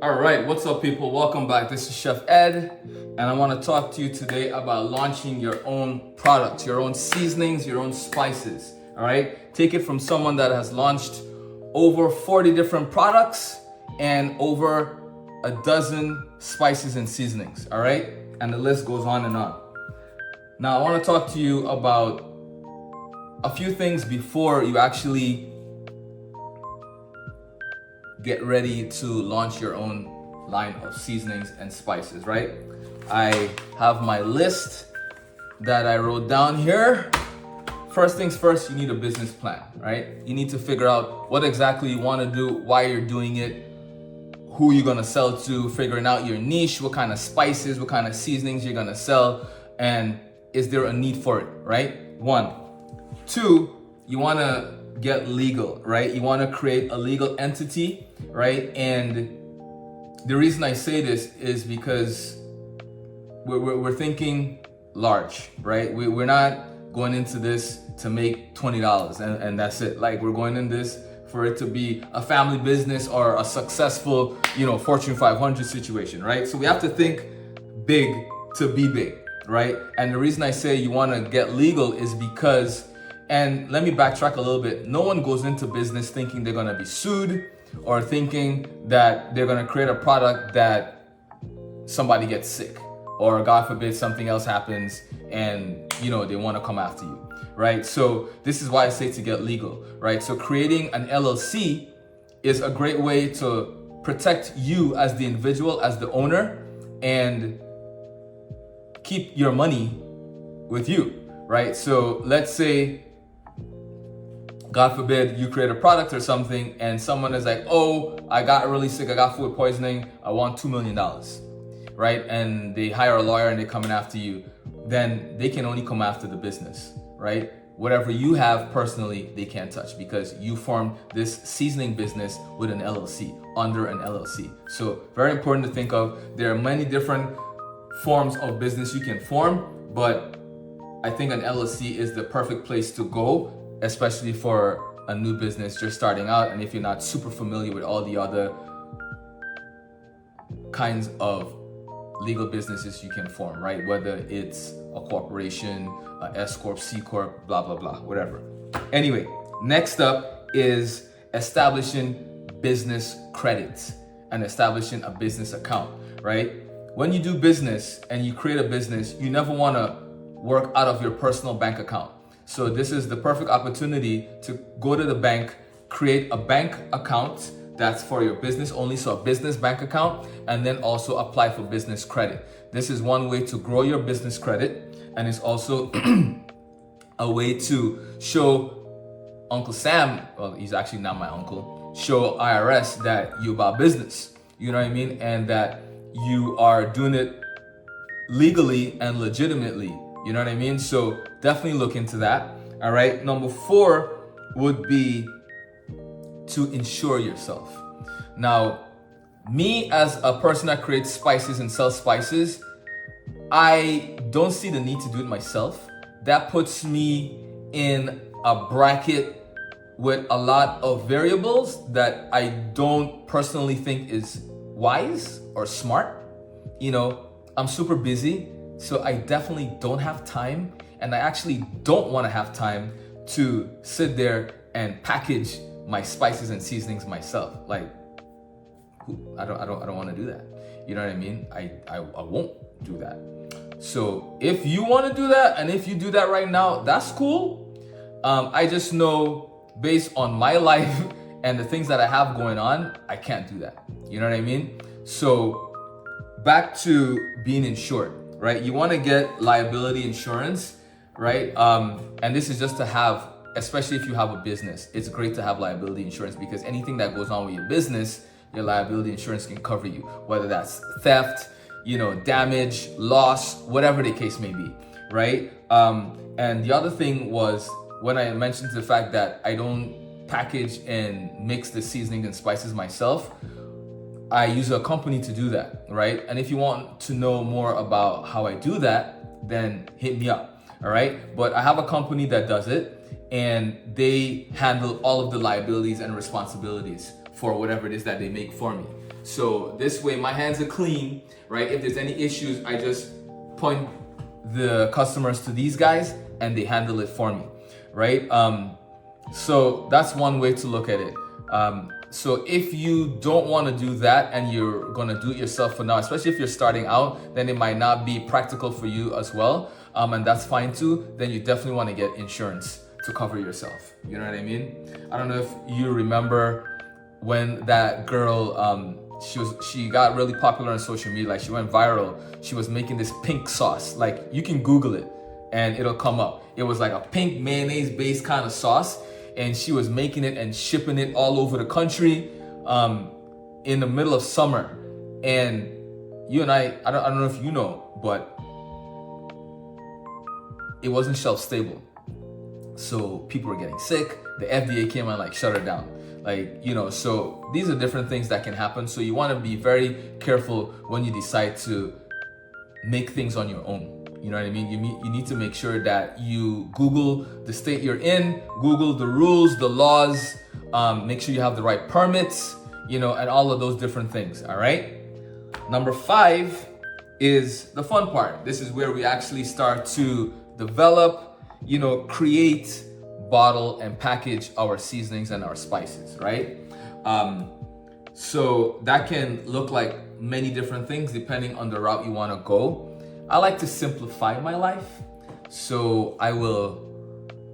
All right, what's up, people? Welcome back. This is Chef Ed, and I want to talk to you today about launching your own products, your own seasonings, your own spices. All right, take it from someone that has launched over 40 different products and over a dozen spices and seasonings. All right, and the list goes on and on. Now, I want to talk to you about a few things before you actually get ready to launch your own line of seasonings and spices, right? I have my list that I wrote down here. First things first, you need a business plan, right? You need to figure out what exactly you want to do, why you're doing it, who you're gonna sell to, figuring out your niche, what kind of spices, what kind of seasonings you're gonna sell, and is there a need for it, right? One. Two, you wanna get legal, right? You want to create a legal entity, right? And the reason I say this is because we're thinking large, right? We're not going into this to make $20 and that's it. Like, we're going in this for it to be a family business or a successful, Fortune 500 situation, right? So we have to think big to be big, right? And the reason I say you want to get legal is because, and let me backtrack a little bit. No one goes into business thinking they're gonna be sued or thinking that they're gonna create a product that somebody gets sick or God forbid something else happens and they wanna come after you, right? So this is why I say to get legal, right? So creating an LLC is a great way to protect you as the individual, as the owner, and keep your money with you, right? So let's say, God forbid, you create a product or something and someone is like, oh, I got really sick, I got food poisoning, I want $2 million, right? And they hire a lawyer and they're coming after you. Then they can only come after the business, right? Whatever you have personally, they can't touch because you formed this seasoning business with an LLC, under an LLC. So very important to think of. There are many different forms of business you can form, but I think an LLC is the perfect place to go, especially for a new business just starting out, and if you're not super familiar with all the other kinds of legal businesses you can form, right? Whether it's a corporation, a S Corp, C Corp, blah, blah, blah, whatever. Anyway, next up is establishing business credits and establishing a business account, right? When you do business and you create a business, you never wanna work out of your personal bank account. So this is the perfect opportunity to go to the bank, create a bank account that's for your business only, so a business bank account, and then also apply for business credit. This is one way to grow your business credit, and it's also a way to show Uncle Sam, well, he's actually not my uncle, show IRS that you about business, you know what I mean? And that you are doing it legally and legitimately. You know what I mean? So definitely look into that. All right. Number 4 would be to insure yourself. Now, me as a person that creates spices and sells spices, I don't see the need to do it myself. That puts me in a bracket with a lot of variables that I don't personally think is wise or smart. I'm super busy. So I definitely don't have time, and I actually don't want to have time to sit there and package my spices and seasonings myself. Like, I don't want to do that. You know what I mean? I won't do that. So if you want to do that, and if you do that right now, that's cool. I just know based on my life and the things that I have going on, I can't do that. You know what I mean? So back to being insured. Right? You want to get liability insurance, right? And this is just to have, especially if you have a business, it's great to have liability insurance because anything that goes on with your business, your liability insurance can cover you, whether that's theft, damage, loss, whatever the case may be, right? And the other thing was when I mentioned the fact that I don't package and mix the seasoning and spices myself, I use a company to do that, right? And if you want to know more about how I do that, then hit me up, all right? But I have a company that does it, and they handle all of the liabilities and responsibilities for whatever it is that they make for me. So this way my hands are clean, right? If there's any issues, I just point the customers to these guys and they handle it for me, right? So that's one way to look at it. So if you don't want to do that and you're going to do it yourself for now, especially if you're starting out, then it might not be practical for you as well. And that's fine too. Then you definitely want to get insurance to cover yourself. You know what I mean? I don't know if you remember when that girl, she got really popular on social media, like she went viral. She was making this pink sauce. Like you can Google it and it'll come up. It was like a pink mayonnaise based kind of sauce. And she was making it and shipping it all over the country in the middle of summer. And you and I don't know if you know, but it wasn't shelf stable. So people were getting sick. The FDA came and like shut her down. Like, you know, so these are different things that can happen. So you want to be very careful when you decide to make things on your own. You know what I mean? You need to make sure that you Google the state you're in, Google the rules, the laws, make sure you have the right permits, you know, and all of those different things, all right? Number 5 is the fun part. This is where we actually start to develop, you know, create, bottle, and package our seasonings and our spices, right? So that can look like many different things depending on the route you want to go. I like to simplify my life, so I will,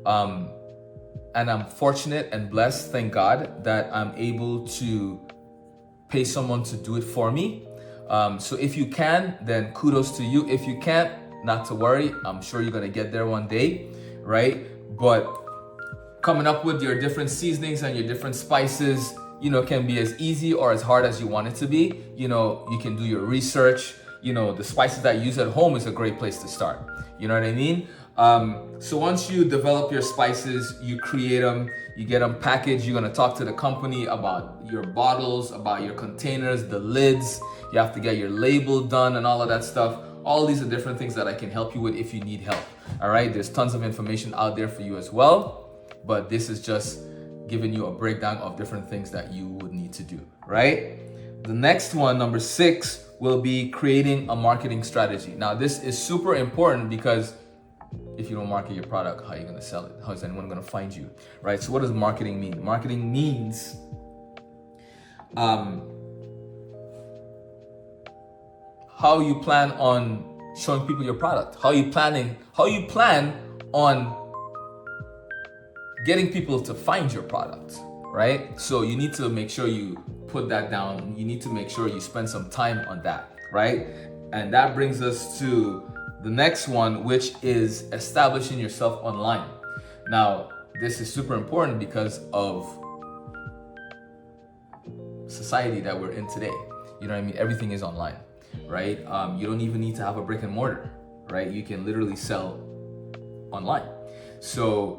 and I'm fortunate and blessed, thank God, that I'm able to pay someone to do it for me. So if you can, then kudos to you. If you can't, not to worry. I'm sure you're gonna get there one day, right? But coming up with your different seasonings and your different spices, you know, can be as easy or as hard as you want it to be. You know, you can do your research. You know, the spices that you use at home is a great place to start. You know what I mean? So once you develop your spices, you create them, you get them packaged, you're gonna talk to the company about your bottles, about your containers, the lids. You have to get your label done and all of that stuff. All these are different things that I can help you with if you need help. All right, there's tons of information out there for you as well, but this is just giving you a breakdown of different things that you would need to do, right? The next one, number 6, will be creating a marketing strategy. Now, this is super important because if you don't market your product, how are you going to sell it? How is anyone going to find you, right? So what does marketing mean? Marketing means how you plan on showing people your product. How you plan on getting people to find your product, right? So you need to make sure you put that down. You need to make sure you spend some time on that, right? And that brings us to the next one, which is establishing yourself online. Now, this is super important because of society that we're in today. You know what I mean? Everything is online, right? You don't even need to have a brick and mortar, right? You can literally sell online. So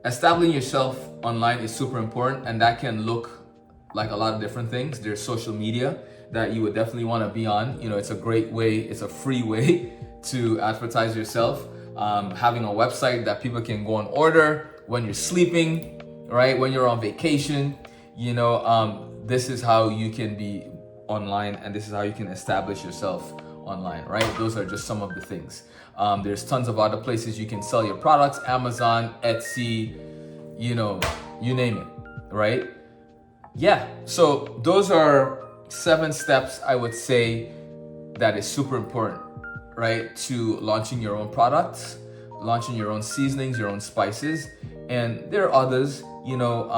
establishing yourself online is super important, and that can look like a lot of different things. There's social media that you would definitely want to be on. You know, it's a great way, it's a free way to advertise yourself. Having a website that people can go and order when you're sleeping, right? When you're on vacation, you know, this is how you can be online, and this is how you can establish yourself online, right? Those are just some of the things. There's tons of other places you can sell your products: Amazon, Etsy, you know, you name it, right? Yeah, so those are 7 steps I would say that is super important, right? To launching your own products, launching your own seasonings, your own spices. And there are others, you know,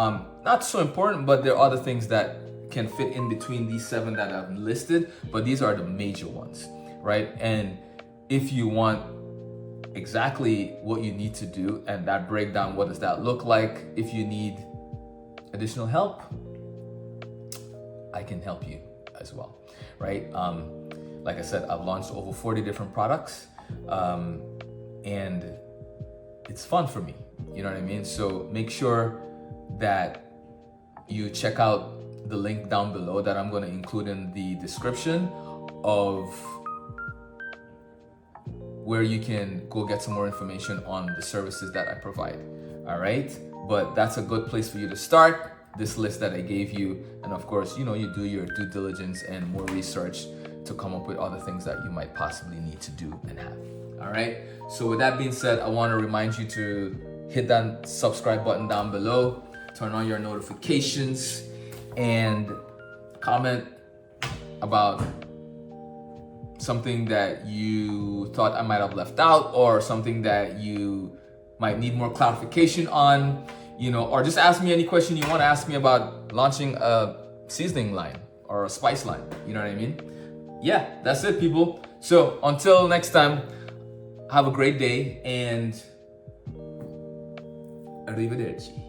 not so important, but there are other things that can fit in between these 7 that I've listed, but these are the major ones, right? And if you want exactly what you need to do and that breakdown, what does that look like? If you need additional help, I can help you as well, right? Like I said, I've launched over 40 different products, and it's fun for me, you know what I mean? So make sure that you check out the link down below that I'm going to include in the description of where you can go get some more information on the services that I provide, all right? But that's a good place for you to start. this list that I gave you. And of course, you do your due diligence and more research to come up with other things that you might possibly need to do and have. All right. So with that being said, I want to remind you to hit that subscribe button down below, turn on your notifications, and comment about something that you thought I might have left out, or something that you might need more clarification on, or just ask me any question you want to ask me about launching a seasoning line or a spice line. You know what I mean? Yeah, that's it, people. So until next time, have a great day and arrivederci.